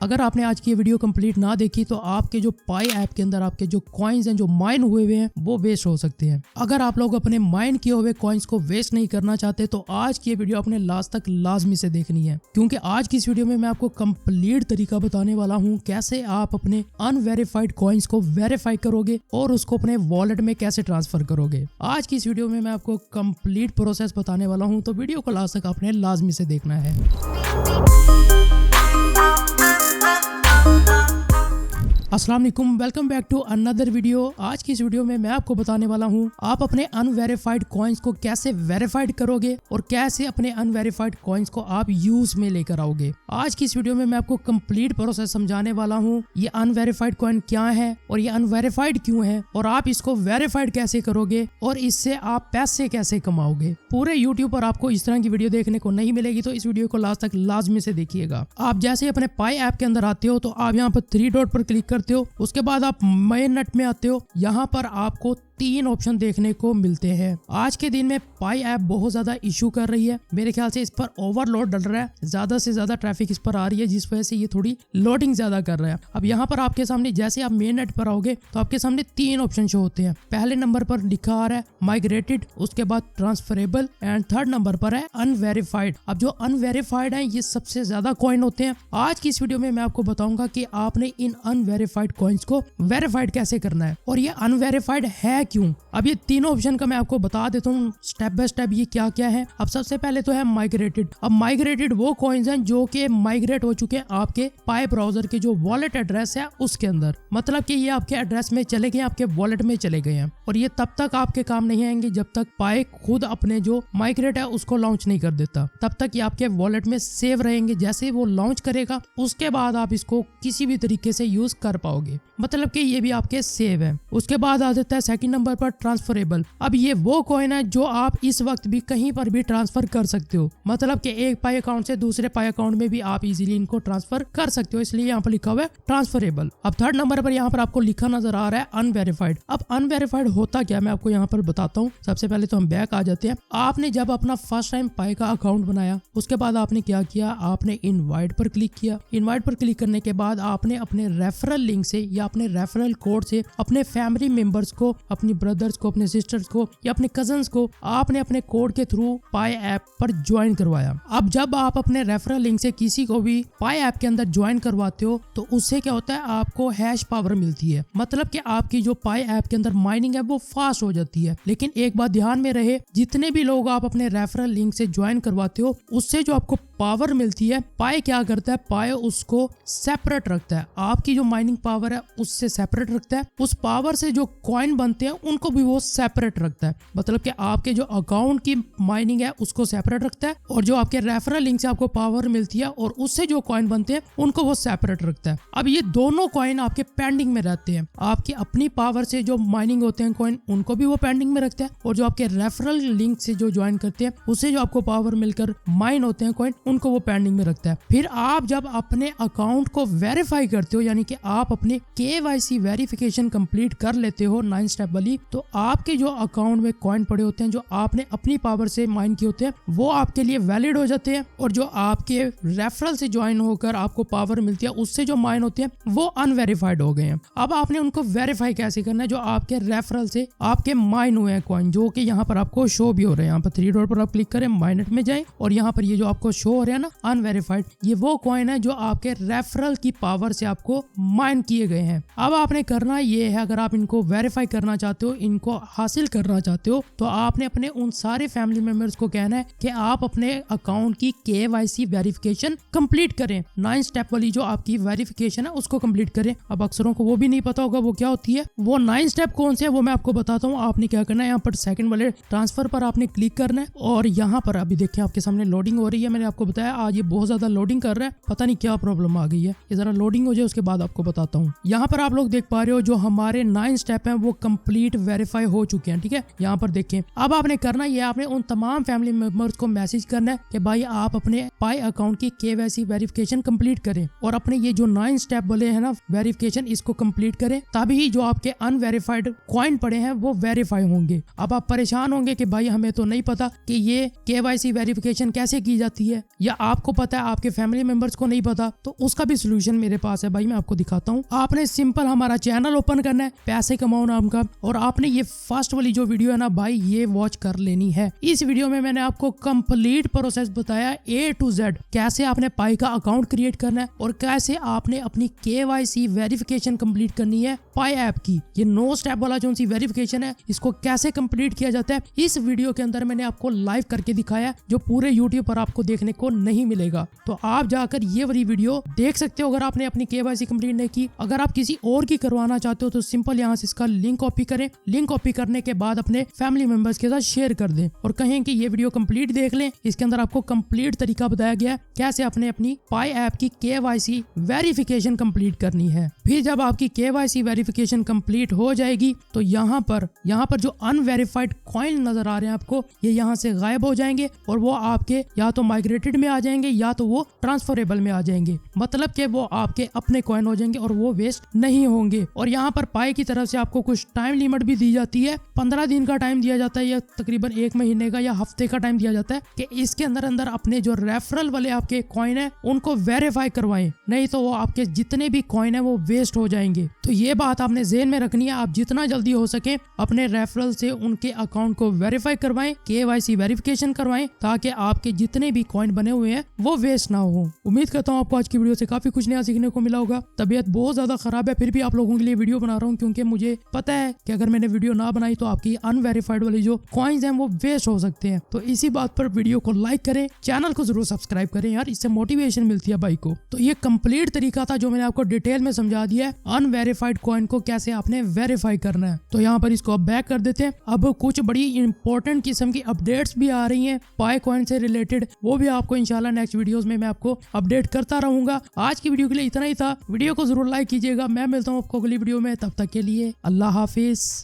अगर आपने आज की ये वीडियो कंप्लीट ना देखी तो आपके जो पाई ऐप के अंदर आपके जो कॉइन्स हैं जो माइन हुए हैं वो वेस्ट हो सकते हैं। अगर आप लोग अपने माइन किए हुए कॉइन्स को वेस्ट नहीं करना चाहते तो आज की ये वीडियो अपने लास्ट तक लाजमी से देखनी है, क्योंकि आज की इस वीडियो में मैं आपको कंप्लीट तरीका बताने वाला हूँ कैसे आप अपने अनवेरिफाइड कॉइन्स को वेरीफाई करोगे और उसको अपने वॉलेट में कैसे ट्रांसफर करोगे। आज की इस वीडियो में मैं आपको कंप्लीट प्रोसेस बताने वाला हूँ, तो वीडियो को लास्ट तक आपने लाजमी से देखना है। अस्सलाम वालेकुम, welcome back to another video. आज की इस वीडियो में मैं आपको बताने वाला हूँ आप अपने अनवेरिफाइड कॉइन्स को कैसे वेरीफाइड करोगे और कैसे अपने अनवेरिफाइड कॉइन्स को आप यूज में लेकर आओगे। आज की इस वीडियो में मैं आपको कंप्लीट प्रोसेस समझाने वाला हूँ, ये अनवेरिफाइड कॉइन क्या है और ये अनवेरिफाइड क्यों है और आप इसको वेरीफाइड कैसे करोगे और इससे आप पैसे कैसे कमाओगे। पूरे यूट्यूब पर आपको इस तरह की वीडियो देखने को नहीं मिलेगी, तो इस वीडियो को लास्ट तक लाजमी से देखिएगा। आप जैसे अपने पाई ऐप के अंदर आते हो तो आप यहाँ पर 3 डॉट पर क्लिक करते हो, उसके बाद आप मेन नेट में आते हो। यहाँ पर आपको 3 ऑप्शन देखने को मिलते हैं। आज के दिन में पाई ऐप बहुत ज्यादा इशू कर रही है, मेरे ख्याल से इस पर ओवरलोड डल रहा है, ज्यादा से ज्यादा ट्रैफिक इस पर आ रही है, जिस वजह से ये थोड़ी लोडिंग ज्यादा कर रहा है। अब यहाँ पर आपके सामने जैसे आप मेन नेट पर आओगे तो आपके सामने 3 ऑप्शन शो होते हैं। पहले नंबर पर लिखा आ रहा है माइग्रेटेड, उसके बाद ट्रांसफरेबल एंड थर्ड नंबर पर है अनवेरिफाइड। अब जो अनवेरिफाइड है ये सबसे ज्यादा कॉइन होते हैं। आज की इस वीडियो में मैं आपको बताऊंगा कि आपने इन अनवेरिफाइड कॉइन्स को वेरीफाइड कैसे करना है और ये अनवेरिफाइड है क्यों। अब ये तीनों ऑप्शन का मैं आपको बता देता हूँ स्टेप बाय स्टेप ये क्या क्या है। अब सबसे पहले तो है माइग्रेटेड। अब माइग्रेटेड वो कॉइन्स हैं जो कि माइग्रेट हो चुके हैं आपके पाई ब्राउजर के जो वॉलेट एड्रेस है उसके अंदर, मतलब कि ये आपके एड्रेस में चले गए, आपके वॉलेट में चले गए हैं और ये तब तक आपके काम नहीं आएंगे जब तक पाई खुद अपने जो माइग्रेट है उसको लॉन्च नहीं कर देता। तब तक ये आपके वॉलेट में सेव रहेंगे। जैसे वो लॉन्च करेगा उसके बाद आप इसको किसी भी तरीके से यूज कर पाओगे, मतलब कि ये भी आपके सेव है। उसके बाद आ जाता है सेकंड नंबर पर ट्रांसफरेबल। अब ये वो कॉइन है जो आप इस वक्त भी कहीं पर भी ट्रांसफर कर सकते हो, मतलब कि एक पाई अकाउंट से दूसरे पाई अकाउंट में भी आप इजीली इनको ट्रांसफर कर सकते हो, इसलिए यहाँ पर लिखा हुआ है ट्रांसफरेबल। अब थर्ड नंबर पर यहाँ पर आपको लिखा नजर आ रहा है अनवेरिफाइड। अब अनवेरिफाइड होता क्या मैं आपको यहाँ पर बताता हूँ। सबसे पहले तो हम बैक आ जाते हैं। आपने जब अपना फर्स्ट टाइम पाई का अकाउंट बनाया उसके बाद आपने क्या किया, आपने इनवाइट पर क्लिक किया। इनवाइट पर क्लिक करने के बाद आपने अपने रेफरल लिंक से या अपने रेफरल कोड से अपने फैमिली मेंबर्स को, अपनी ब्रदर्स को, अपने सिस्टर्स को या अपने कजन्स को आपने अपने कोड के थ्रू पाई ऐप पर ज्वाइन करवाया। अब जब आप अपने रेफरल लिंक से किसी को भी पाई ऐप के अंदर ज्वाइन करवाते हो तो उससे क्या होता है, आपको हैश पावर मिलती है, मतलब कि आपकी जो पाई ऐप के अंदर माइनिंग है वो फास्ट हो जाती है। लेकिन एक बात ध्यान में रहे, जितने भी लोग आप अपने रेफरल लिंक से ज्वाइन करवाते हो उससे जो आपको पावर मिलती है, पाई क्या करता है, पाई उसको सेपरेट रखता है। आपकी जो माइनिंग पावर है उससे सेपरेट रखता है। उस पावर से जो कॉइन बनते हैं उनको भी वो सेपरेट रखता है, मतलब कि आपके जो अकाउंट की माइनिंग है उसको सेपरेट रखता है और जो आपके रेफरल लिंक से आपको पावर मिलती है और उससे जो कॉइन बनते हैं उनको वो सेपरेट रखता है। अब ये दोनों कॉइन आपके पेंडिंग में रहते हैं। आपकी अपनी पावर से जो माइनिंग होते हैं कॉइन उनको भी वो पेंडिंग में रखता है और जो आपके रेफरल लिंक से जो ज्वाइन करते हैं उससे जो आपको पावर मिलकर माइन होते हैं कॉइन उनको वो पेंडिंग में रखता है। फिर आप जब अपने अकाउंट को वेरीफाई करते हो, यानी कि आप अपने KYC वेरिफिकेशन कंप्लीट कर लेते हो 9 स्टेप वाली, तो आपके जो अकाउंट में कॉइन पड़े होते हैं जो आपने अपनी पावर से माइन किए होते हैं वो आपके लिए वैलिड हो जाते हैं और जो आपके रेफरल से ज्वाइन होकर आपको पावर मिलती है उससे जो माइन होते हैं वो अनवेरिफाइड हो गए हैं। अब आपने उनको वेरीफाई कैसे करना है, जो आपके रेफरल से आपके माइन हुए हैं कॉइन, जो कि यहाँ पर आपको शो भी हो रहे हैं। यहाँ पर 3 डॉट पर आप क्लिक करें, माइनेट में जाएं और यहाँ पर ये जो आपको शो हो रहे हैं ना अनवेरिफाइड, ये वो कॉइन है जो आपके रेफरल की पावर से आपको माइन किए गए हैं। अब आपने करना ये है, अगर आप इनको वेरीफाई करना चाहते हो, इनको हासिल करना चाहते हो, तो आपने अपने उन सारे फैमिली मेंबर्स को कहना है कि आप अपने अकाउंट की KYC वेरिफिकेशन कंप्लीट करें। 9 स्टेप वाली जो आपकी वेरिफिकेशन है उसको कंप्लीट करें। अब अक्सरों को वो भी नहीं पता होगा वो क्या होती है। वो 9 स्टेप कौन से है वो मैं आपको बताता हूँ। आपने क्या करना है, यहाँ पर सेकंड वाले ट्रांसफर पर आपने क्लिक करना है और यहाँ पर अभी देखिए आपके सामने लोडिंग हो रही है। मैंने आपको बताया आज ये बहुत ज्यादा लोडिंग कर रहा है, पता नहीं क्या प्रॉब्लम आ गई है। ये जरा लोडिंग हो जाए उसके बाद आपको बताता हूँ। यहाँ पर आप लोग देख पा रहे हो जो हमारे 9 स्टेप हैं वो कंप्लीट वेरीफाई हो चुके हैं, ठीक है। यहाँ पर देखें, अब आपने करना ये, आपने उन तमाम फैमिली मेंबर्स को मैसेज करना है कि भाई आप अपने पाई अकाउंट की KYC वेरिफिकेशन कंप्लीट करें और अपने ये जो 9 स्टेप वाले हैं ना वेरिफिकेशन इसको कंप्लीट करें, तभी जो आपके अनवेरिफाइड कॉइन पड़े हैं वो वेरीफाई होंगे। अब आप परेशान होंगे कि भाई हमें तो नहीं पता कि ये KYC वेरिफिकेशन कैसे की जाती है। या आपको पता है आपके फैमिली मेंबर्स को नहीं पता, तो उसका भी सोल्यूशन मेरे पास है भाई, मैं आपको दिखाता हूँ। आपने सिंपल हमारा चैनल ओपन करना है, पैसे कमाओ नाम का, और आपने ये फर्स्ट वाली जो वीडियो है ना भाई, ये वॉच कर लेनी है। इस वीडियो में मैंने आपको कंप्लीट प्रोसेस बताया A to Z, कैसे आपने पाई का अकाउंट क्रिएट करना है और कैसे आपने अपनी KYC वेरिफिकेशन कंप्लीट करनी है पाई ऐप की। ये 9 स्टेप वाला जो सी वेरिफिकेशन है, इसको कैसे कंप्लीट किया जाता है इस वीडियो के अंदर मैंने आपको लाइव करके दिखाया, जो पूरे YouTube पर आपको देखने को नहीं मिलेगा। तो आप जाकर ये वाली वीडियो देख सकते हो अगर आपने अपनी KYC कंप्लीट नहीं की। अगर आप किसी और की करवाना चाहते हो तो सिंपल यहाँ से इसका लिंक कॉपी करें, लिंक कॉपी करने के बाद अपने फैमिली मेंबर्स के साथ शेयर कर दें और कहें कि ये वीडियो कंप्लीट देख लें। इसके अंदर आपको कंप्लीट तरीका बताया गया है कैसे आपने अपनी पाई ऐप की KYC वेरिफिकेशन कंप्लीट करनी है। फिर जब आपकी KYC वेरिफिकेशन कंप्लीट हो जाएगी तो यहाँ पर जो अनवेरिफाइड कॉइन नजर आ रहे हैं आपको, ये यहाँ से गायब हो जाएंगे और वो आपके या तो माइग्रेटेड में आ जाएंगे या तो वो ट्रांसफरेबल में आ जाएंगे। मतलब कि वो आपके अपने कॉइन हो जाएंगे और वो वेस्ट नहीं होंगे। और यहाँ पर पाई की तरफ से आपको कुछ टाइम लिमिट भी दी जाती है, 15 दिन का टाइम दिया जाता है या तकरीबन 1 महीने का या हफ्ते का टाइम दिया जाता है कि इसके अंदर अपने जो रेफरल वाले आपके कॉइन है उनको वेरीफाई करवाएं, नहीं तो वो आपके जितने भी कॉइन है वो वेस्ट हो जाएंगे। तो ये बात आपने ज़हन में रखनी है। आप जितना जल्दी हो सके अपने रेफरल से उनके अकाउंट को वेरीफाई करवाएं, KYC वेरिफिकेशन करवाएं, ताकि आपके जितने भी कॉइन बने हुए हैं वो वेस्ट ना हो। उम्मीद करता हूँ आपको आज की वीडियो से काफी कुछ नया सीखने को मिला होगा। तबीयत बहुत ज्यादा खराब है, फिर भी आप लोगों के लिए वीडियो बना रहा हूँ क्योंकि मुझे पता है कि अगर मैंने वीडियो ना बनाई तो आपकी अनवेरिफाइड वाली जो कॉइन्स हैं वो वेस्ट हो सकते हैं। तो इसी बात पर वीडियो को लाइक करें, चैनल को जरूर सब्सक्राइब करें यार, इससे मोटिवेशन मिलती है भाई को। तो ये कंप्लीट तरीका था जो मैंने आपको डिटेल में समझा दिया है अनवेरिफाइड कॉइन को कैसे आपने वेरीफाई करना है। तो यहाँ पर इसको अब बैक कर देते हैं। अब कुछ बड़ी इंपॉर्टेंट किस्म की अपडेट्स भी आ रही हैं पाई कॉइन से रिलेटेड, वो भी आपको इंशाल्लाह नेक्स्ट वीडियोस में मैं आपको अपडेट करता रहूंगा। आज की वीडियो के लिए इतना ही था। वीडियो को जरूर लाइक कीजिएगा। मैं मिलता हूँ आपको अगली वीडियो में, तब तक के लिए अल्लाह हाफिज।